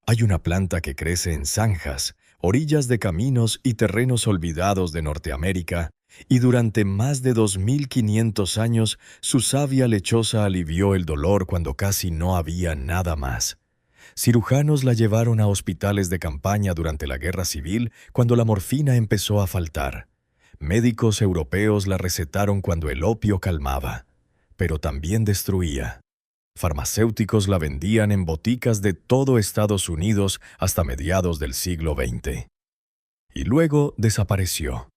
Hay una planta que crece en zanjas, orillas de caminos y terrenos olvidados de Norteamérica, y durante más de 2500 años su savia lechosa alivió el dolor cuando casi no había nada más. Cirujanos la llevaron a hospitales de campaña durante la Guerra Civil cuando la morfina empezó a faltar. Médicos europeos la recetaron cuando el opio calmaba, pero también destruía. Farmacéuticos la vendían en boticas de todo Estados Unidos hasta mediados del siglo XX. Y luego desapareció.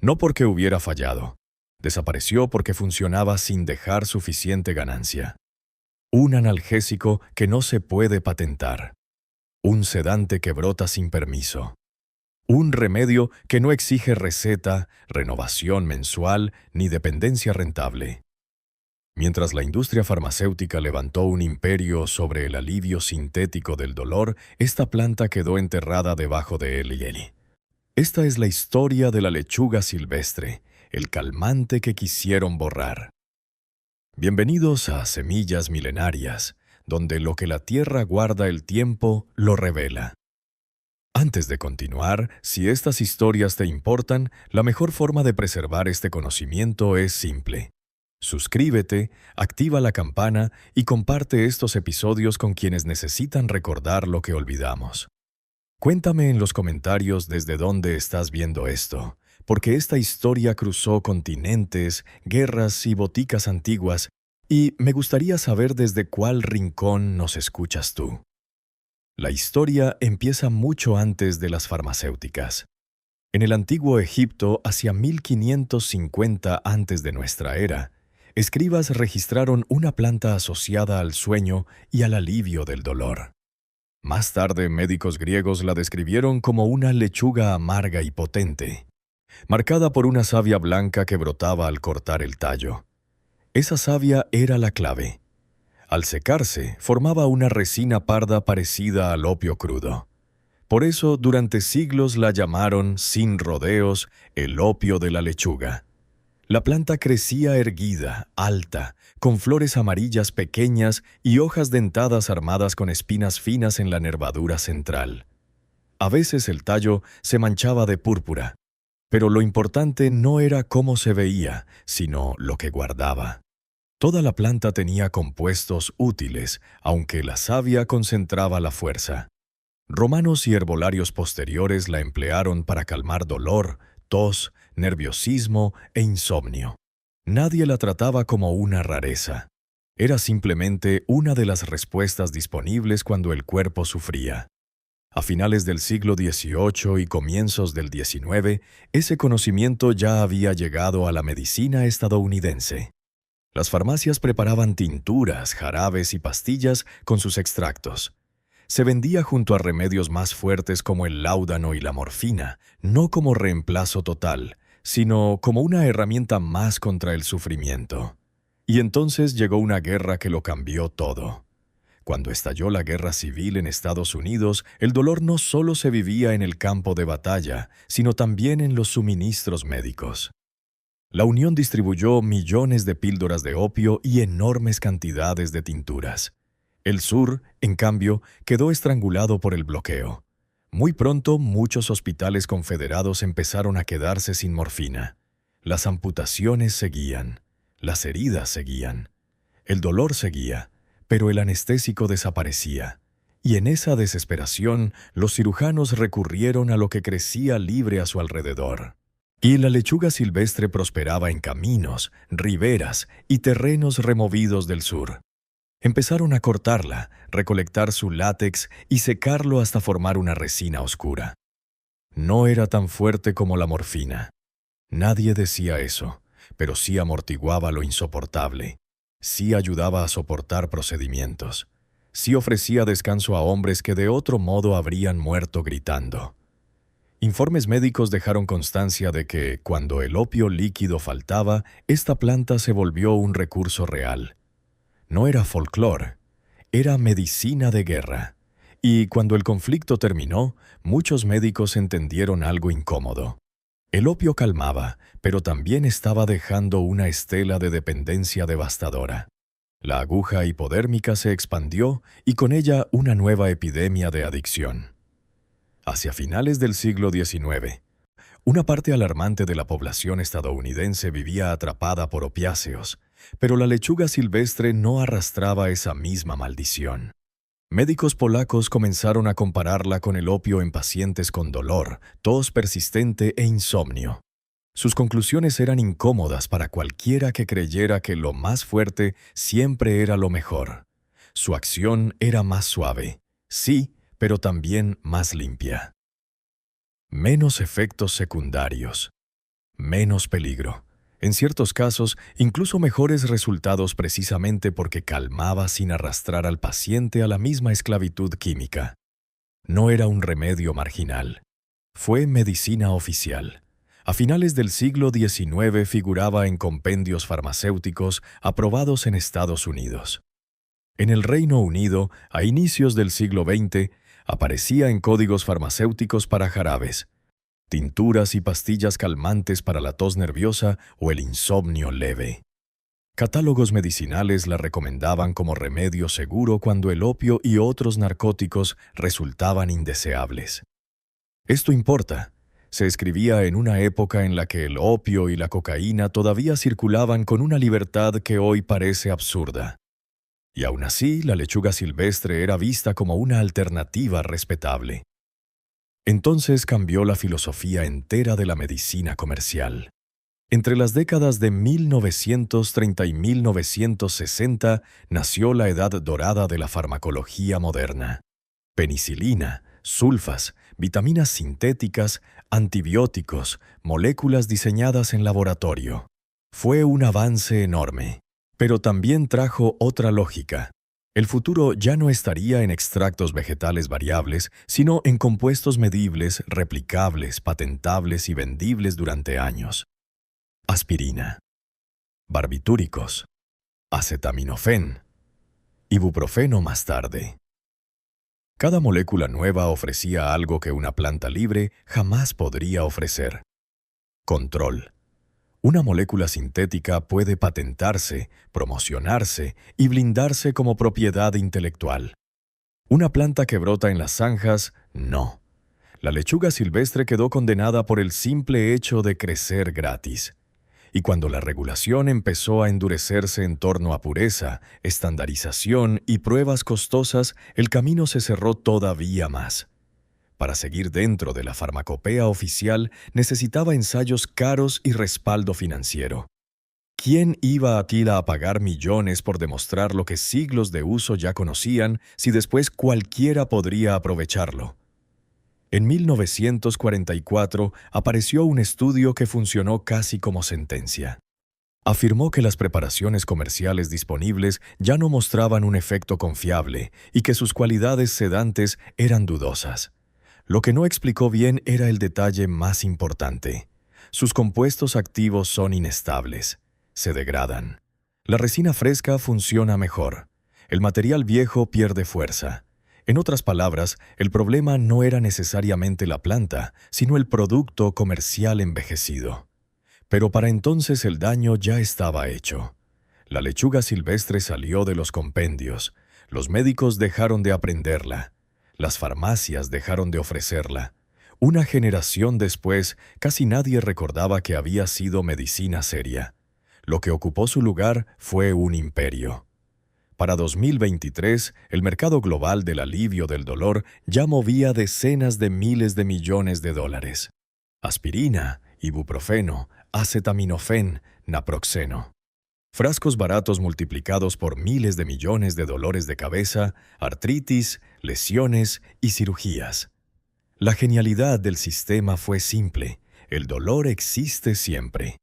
No porque hubiera fallado. Desapareció porque funcionaba sin dejar suficiente ganancia. Un analgésico que no se puede patentar. Un sedante que brota sin permiso. Un remedio que no exige receta, renovación mensual ni dependencia rentable. Mientras la industria farmacéutica levantó un imperio sobre el alivio sintético del dolor, esta planta quedó enterrada debajo de él. Esta es la historia de la lechuga silvestre, el calmante que quisieron borrar. Bienvenidos a Semillas Milenarias, donde lo que la tierra guarda el tiempo lo revela. Antes de continuar, si estas historias te importan, la mejor forma de preservar este conocimiento es simple. Suscríbete, activa la campana y comparte estos episodios con quienes necesitan recordar lo que olvidamos. Cuéntame en los comentarios desde dónde estás viendo esto, porque esta historia cruzó continentes, guerras y boticas antiguas, y me gustaría saber desde cuál rincón nos escuchas tú. La historia empieza mucho antes de las farmacéuticas. En el antiguo Egipto, hacia 1550 antes de nuestra era, escribas registraron una planta asociada al sueño y al alivio del dolor. Más tarde, médicos griegos la describieron como una lechuga amarga y potente, marcada por una savia blanca que brotaba al cortar el tallo. Esa savia era la clave. Al secarse, formaba una resina parda parecida al opio crudo. Por eso, durante siglos la llamaron, sin rodeos, el opio de la lechuga. La planta crecía erguida, alta, con flores amarillas pequeñas y hojas dentadas armadas con espinas finas en la nervadura central. A veces el tallo se manchaba de púrpura, pero lo importante no era cómo se veía, sino lo que guardaba. Toda la planta tenía compuestos útiles, aunque la savia concentraba la fuerza. Romanos y herbolarios posteriores la emplearon para calmar dolor, tos, nerviosismo e insomnio. Nadie la trataba como una rareza. Era simplemente una de las respuestas disponibles cuando el cuerpo sufría. A finales del siglo XVIII y comienzos del XIX, ese conocimiento ya había llegado a la medicina estadounidense. Las farmacias preparaban tinturas, jarabes y pastillas con sus extractos. Se vendía junto a remedios más fuertes como el láudano y la morfina, no como reemplazo total, sino como una herramienta más contra el sufrimiento. Y entonces llegó una guerra que lo cambió todo. Cuando estalló la Guerra Civil en Estados Unidos, el dolor no solo se vivía en el campo de batalla, sino también en los suministros médicos. La Unión distribuyó millones de píldoras de opio y enormes cantidades de tinturas. El sur, en cambio, quedó estrangulado por el bloqueo. Muy pronto, muchos hospitales confederados empezaron a quedarse sin morfina. Las amputaciones seguían, las heridas seguían, el dolor seguía, pero el anestésico desaparecía. Y en esa desesperación, los cirujanos recurrieron a lo que crecía libre a su alrededor. Y la lechuga silvestre prosperaba en caminos, riberas y terrenos removidos del sur. Empezaron a cortarla, recolectar su látex y secarlo hasta formar una resina oscura. No era tan fuerte como la morfina. Nadie decía eso, pero sí amortiguaba lo insoportable. Sí ayudaba a soportar procedimientos. Sí ofrecía descanso a hombres que de otro modo habrían muerto gritando. Informes médicos dejaron constancia de que, cuando el opio líquido faltaba, esta planta se volvió un recurso real. No era folclore, era medicina de guerra. Y cuando el conflicto terminó, muchos médicos entendieron algo incómodo. El opio calmaba, pero también estaba dejando una estela de dependencia devastadora. La aguja hipodérmica se expandió y con ella una nueva epidemia de adicción. Hacia finales del siglo XIX, una parte alarmante de la población estadounidense vivía atrapada por opiáceos, pero la lechuga silvestre no arrastraba esa misma maldición. Médicos polacos comenzaron a compararla con el opio en pacientes con dolor, tos persistente e insomnio. Sus conclusiones eran incómodas para cualquiera que creyera que lo más fuerte siempre era lo mejor. Su acción era más suave, sí, pero también más limpia. Menos efectos secundarios, menos peligro. En ciertos casos, incluso mejores resultados precisamente porque calmaba sin arrastrar al paciente a la misma esclavitud química. No era un remedio marginal. Fue medicina oficial. A finales del siglo XIX figuraba en compendios farmacéuticos aprobados en Estados Unidos. En el Reino Unido, a inicios del siglo XX, aparecía en códigos farmacéuticos para jarabes, tinturas y pastillas calmantes para la tos nerviosa o el insomnio leve. Catálogos medicinales la recomendaban como remedio seguro cuando el opio y otros narcóticos resultaban indeseables. Esto importa. Se escribía en una época en la que el opio y la cocaína todavía circulaban con una libertad que hoy parece absurda. Y aún así, la lechuga silvestre era vista como una alternativa respetable. Entonces cambió la filosofía entera de la medicina comercial. Entre las décadas de 1930 y 1960 nació la edad dorada de la farmacología moderna. Penicilina, sulfas, vitaminas sintéticas, antibióticos, moléculas diseñadas en laboratorio. Fue un avance enorme, pero también trajo otra lógica. El futuro ya no estaría en extractos vegetales variables, sino en compuestos medibles, replicables, patentables y vendibles durante años. Aspirina, barbitúricos, acetaminofén, ibuprofeno más tarde. Cada molécula nueva ofrecía algo que una planta libre jamás podría ofrecer. Control. Una molécula sintética puede patentarse, promocionarse y blindarse como propiedad intelectual. Una planta que brota en las zanjas, no. La lechuga silvestre quedó condenada por el simple hecho de crecer gratis. Y cuando la regulación empezó a endurecerse en torno a pureza, estandarización y pruebas costosas, el camino se cerró todavía más. Para seguir dentro de la farmacopea oficial, necesitaba ensayos caros y respaldo financiero. ¿Quién iba a Tila a pagar millones por demostrar lo que siglos de uso ya conocían si después cualquiera podría aprovecharlo? En 1944 apareció un estudio que funcionó casi como sentencia. Afirmó que las preparaciones comerciales disponibles ya no mostraban un efecto confiable y que sus cualidades sedantes eran dudosas. Lo que no explicó bien era el detalle más importante. Sus compuestos activos son inestables. Se degradan. La resina fresca funciona mejor. El material viejo pierde fuerza. En otras palabras, el problema no era necesariamente la planta, sino el producto comercial envejecido. Pero para entonces el daño ya estaba hecho. La lechuga silvestre salió de los compendios. Los médicos dejaron de aprenderla. Las farmacias dejaron de ofrecerla. Una generación después, casi nadie recordaba que había sido medicina seria. Lo que ocupó su lugar fue un imperio. Para 2023, el mercado global del alivio del dolor ya movía decenas de miles de millones de dólares. Aspirina, ibuprofeno, acetaminofén, naproxeno. Frascos baratos multiplicados por miles de millones de dolores de cabeza, artritis, lesiones y cirugías. La genialidad del sistema fue simple. El dolor existe siempre.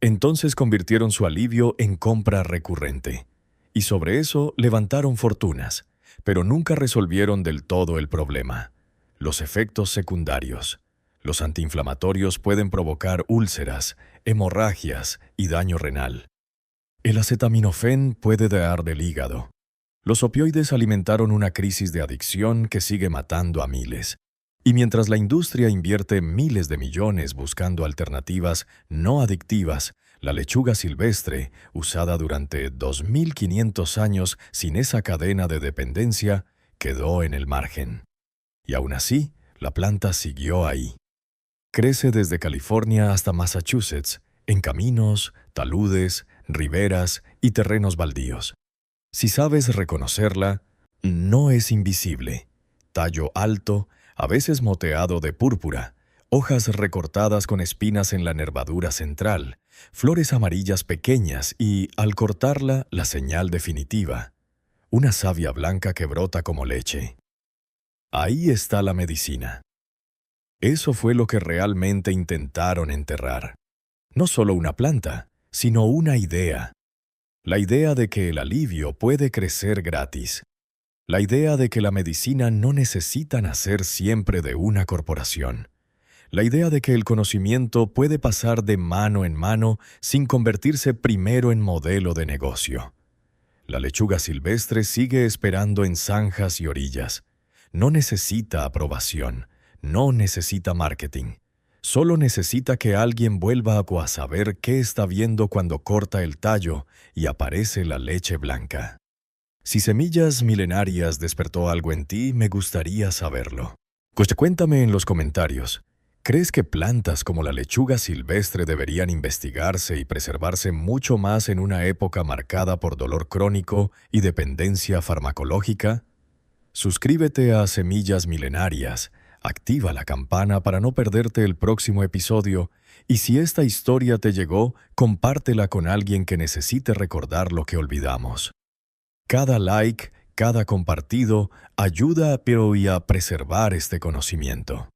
Entonces convirtieron su alivio en compra recurrente. Y sobre eso levantaron fortunas, pero nunca resolvieron del todo el problema. Los efectos secundarios. Los antiinflamatorios pueden provocar úlceras, hemorragias y daño renal. El acetaminofén puede dañar del hígado. Los opioides alimentaron una crisis de adicción que sigue matando a miles. Y mientras la industria invierte miles de millones buscando alternativas no adictivas, La lechuga silvestre, usada durante 2500 años sin esa cadena de dependencia, quedó en el margen. Y aún así, la planta siguió ahí. Crece desde California hasta Massachusetts, en caminos, taludes, riberas y terrenos baldíos. Si sabes reconocerla, no es invisible. Tallo alto, a veces moteado de púrpura, hojas recortadas con espinas en la nervadura central, flores amarillas pequeñas y, al cortarla, la señal definitiva: una savia blanca que brota como leche. Ahí está la medicina. Eso fue lo que realmente intentaron enterrar. No solo una planta, sino una idea. La idea de que el alivio puede crecer gratis. La idea de que la medicina no necesita nacer siempre de una corporación. La idea de que el conocimiento puede pasar de mano en mano sin convertirse primero en modelo de negocio. La lechuga silvestre sigue esperando en zanjas y orillas. No necesita aprobación, no necesita marketing. Solo necesita que alguien vuelva a saber qué está viendo cuando corta el tallo y aparece la leche blanca. Si Semillas Milenarias despertó algo en ti, me gustaría saberlo. Cuéntame en los comentarios. ¿Crees que plantas como la lechuga silvestre deberían investigarse y preservarse mucho más en una época marcada por dolor crónico y dependencia farmacológica? Suscríbete a Semillas Milenarias, activa la campana para no perderte el próximo episodio, y si esta historia te llegó, compártela con alguien que necesite recordar lo que olvidamos. Cada like, cada compartido ayuda a preservar este conocimiento.